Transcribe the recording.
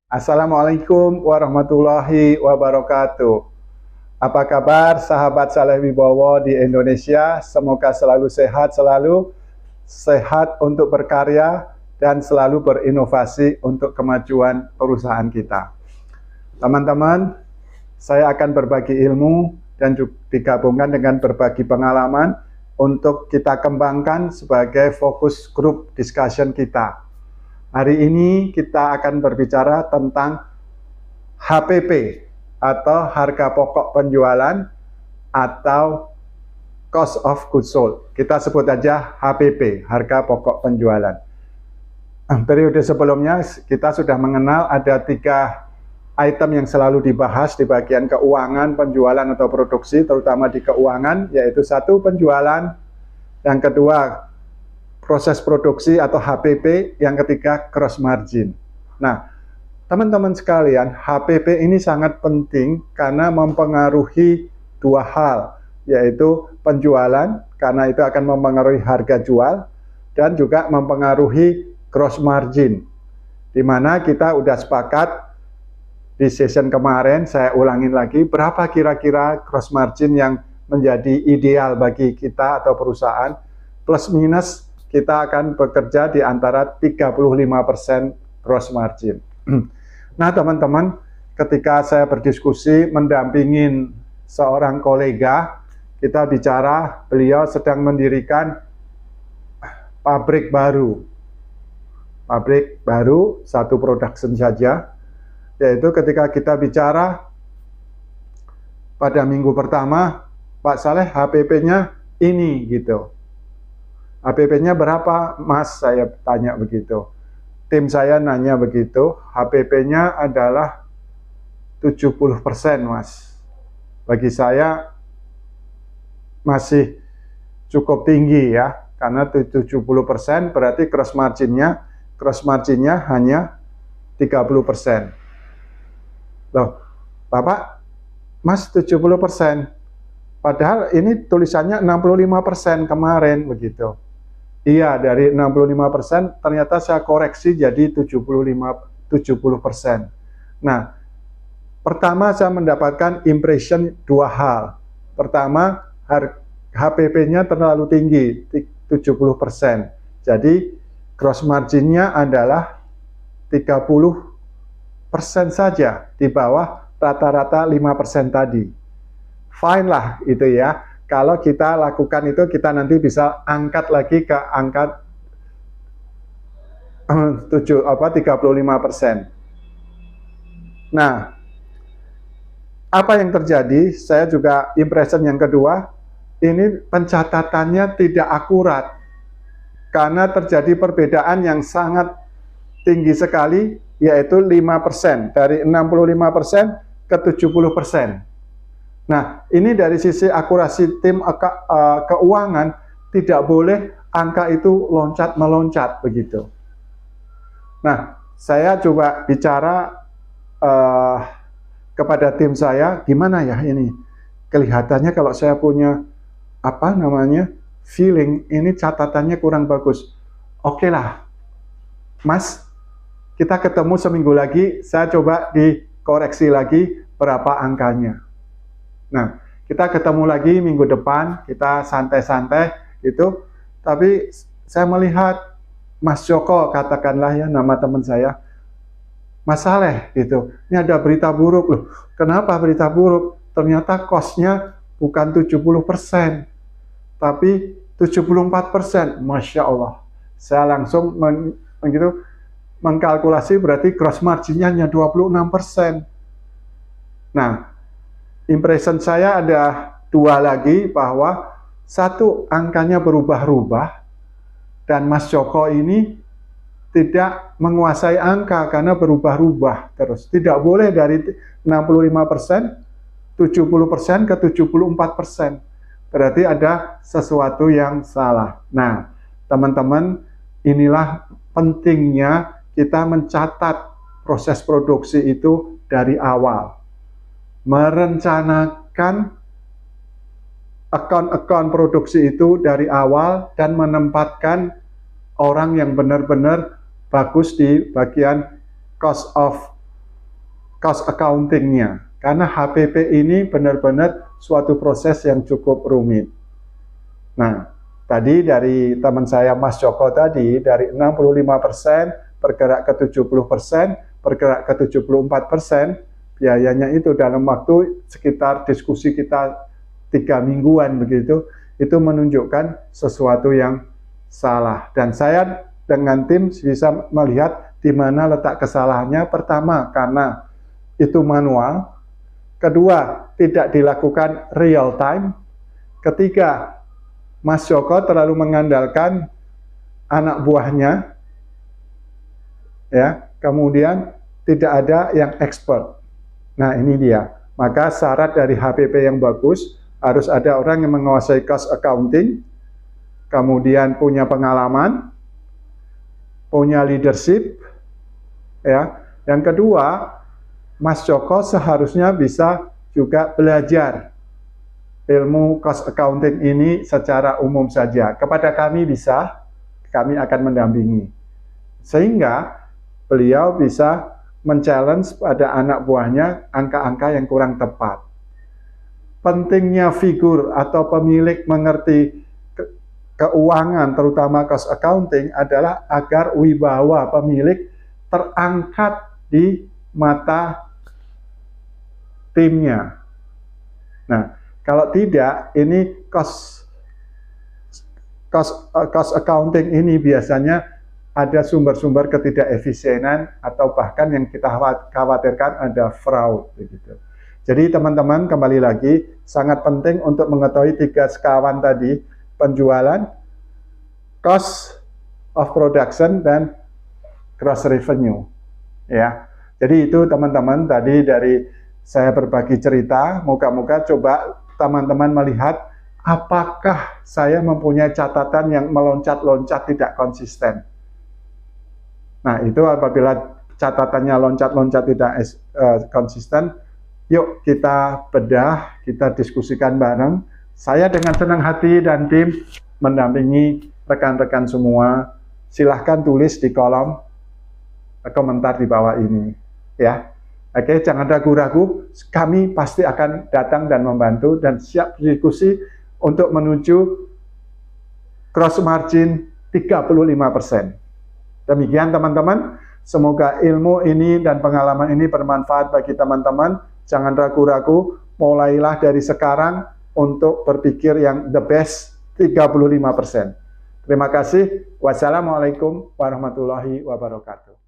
Assalamualaikum warahmatullahi wabarakatuh. Apa kabar sahabat Saleh Wibowo di Indonesia? Semoga selalu sehat untuk berkarya dan selalu berinovasi untuk kemajuan perusahaan kita. Teman-teman, saya akan berbagi ilmu dan juga digabungkan dengan berbagi pengalaman untuk kita kembangkan sebagai fokus group discussion kita. Hari ini kita akan berbicara tentang HPP atau harga pokok penjualan atau cost of goods sold. Kita sebut aja HPP, harga pokok penjualan. Periode sebelumnya kita sudah mengenal ada 3 item yang selalu dibahas di bagian keuangan, penjualan atau produksi, terutama di keuangan, yaitu 1 penjualan, yang kedua proses produksi atau HPP, yang ketiga gross margin. Nah, teman-teman sekalian, HPP ini sangat penting karena mempengaruhi 2 hal, yaitu penjualan, karena itu akan mempengaruhi harga jual, dan juga mempengaruhi gross margin, di mana kita udah sepakat di session kemarin, saya ulangin lagi, berapa kira-kira gross margin yang menjadi ideal bagi kita atau perusahaan, plus minus kita akan bekerja di antara 35% gross margin. Nah teman-teman, ketika saya berdiskusi mendampingin seorang kolega, kita bicara beliau sedang mendirikan pabrik baru, satu production saja, yaitu ketika kita bicara pada minggu pertama, Pak Saleh HPP-nya ini gitu. HPP-nya berapa, Mas? Saya tanya begitu. Tim saya nanya begitu, HPP-nya adalah 70%, Mas. Bagi saya masih cukup tinggi ya, karena 70% berarti gross margin-nya hanya 30%. Loh, Bapak, Mas 70%. Padahal ini tulisannya 65% kemarin begitu. Iya, dari 65% ternyata saya koreksi jadi 70%. Nah, pertama saya mendapatkan impression 2 hal. Pertama, HPP-nya terlalu tinggi, 70%. Jadi, gross margin-nya adalah 30% saja, di bawah rata-rata 5% tadi. Fine lah itu ya. Kalau kita lakukan itu, kita nanti bisa angkat lagi ke angka 35%. Nah, apa yang terjadi? Saya juga impression yang kedua, ini pencatatannya tidak akurat. Karena terjadi perbedaan yang sangat tinggi sekali, yaitu 5%. Dari 65% ke 70%. Nah, ini dari sisi akurasi tim keuangan, tidak boleh angka itu loncat-meloncat begitu. Nah, saya coba bicara kepada tim saya, gimana ya ini? Kelihatannya kalau saya punya feeling, ini catatannya kurang bagus. Oke lah, Mas, kita ketemu seminggu lagi, saya coba dikoreksi lagi berapa angkanya. Nah, kita ketemu lagi minggu depan, kita santai-santai gitu. Tapi saya melihat Mas Joko, katakanlah ya nama teman saya, Mas Saleh gitu. Ini ada berita buruk loh. Kenapa berita buruk? Ternyata cost-nya bukan 70%, tapi 74%. Masya Allah. Saya langsung mengkalkulasi berarti gross margin-nya hanya 26%. Nah, impression saya ada 2 lagi, bahwa 1 angkanya berubah-ubah dan Mas Joko ini tidak menguasai angka karena berubah-ubah terus. Tidak boleh dari 65%, 70% ke 74%. Berarti ada sesuatu yang salah. Nah, teman-teman, inilah pentingnya kita mencatat proses produksi itu dari awal. Merencanakan akun produksi itu dari awal dan menempatkan orang yang benar-benar bagus di bagian cost of cost accounting-nya. Karena HPP ini benar-benar suatu proses yang cukup rumit. Nah, tadi dari teman saya Mas Joko tadi, dari 65% bergerak ke 70%, bergerak ke 74%, biayanya itu dalam waktu sekitar diskusi kita 3 mingguan begitu, itu menunjukkan sesuatu yang salah. Dan saya dengan tim bisa melihat di mana letak kesalahannya. Pertama, karena itu manual. Kedua, tidak dilakukan real time. Ketiga, Mas Joko terlalu mengandalkan anak buahnya, ya. Kemudian tidak ada yang expert. Nah, ini dia. Maka syarat dari HPP yang bagus harus ada orang yang menguasai cost accounting, kemudian punya pengalaman, punya leadership, ya. Yang kedua, Mas Joko seharusnya bisa juga belajar ilmu cost accounting ini secara umum saja. Kepada kami bisa, kami akan mendampingi. Sehingga beliau bisa men-challenge pada anak buahnya angka-angka yang kurang tepat. Pentingnya figur atau pemilik mengerti keuangan, terutama cost accounting, adalah agar wibawa pemilik terangkat di mata timnya. Nah, kalau tidak, ini cost accounting ini biasanya ada sumber-sumber ketidakefisienan atau bahkan yang kita khawatirkan ada fraud begitu. Jadi teman-teman, kembali lagi sangat penting untuk mengetahui 3 sekawan tadi: penjualan, cost of production, dan gross revenue. Ya, jadi itu teman-teman tadi dari saya berbagi cerita. Moga-moga coba teman-teman melihat apakah saya mempunyai catatan yang meloncat-loncat tidak konsisten. Nah, itu apabila catatannya loncat-loncat tidak konsisten, yuk kita bedah, kita diskusikan bareng. Saya dengan senang hati dan tim mendampingi rekan-rekan semua. Silahkan tulis di kolom komentar di bawah ini, ya. Oke, jangan ragu-ragu, kami pasti akan datang dan membantu dan siap berdiskusi untuk menuju gross margin 35%. Demikian teman-teman, semoga ilmu ini dan pengalaman ini bermanfaat bagi teman-teman. Jangan ragu-ragu, mulailah dari sekarang untuk berpikir yang the best 35%. Terima kasih. Wassalamualaikum warahmatullahi wabarakatuh.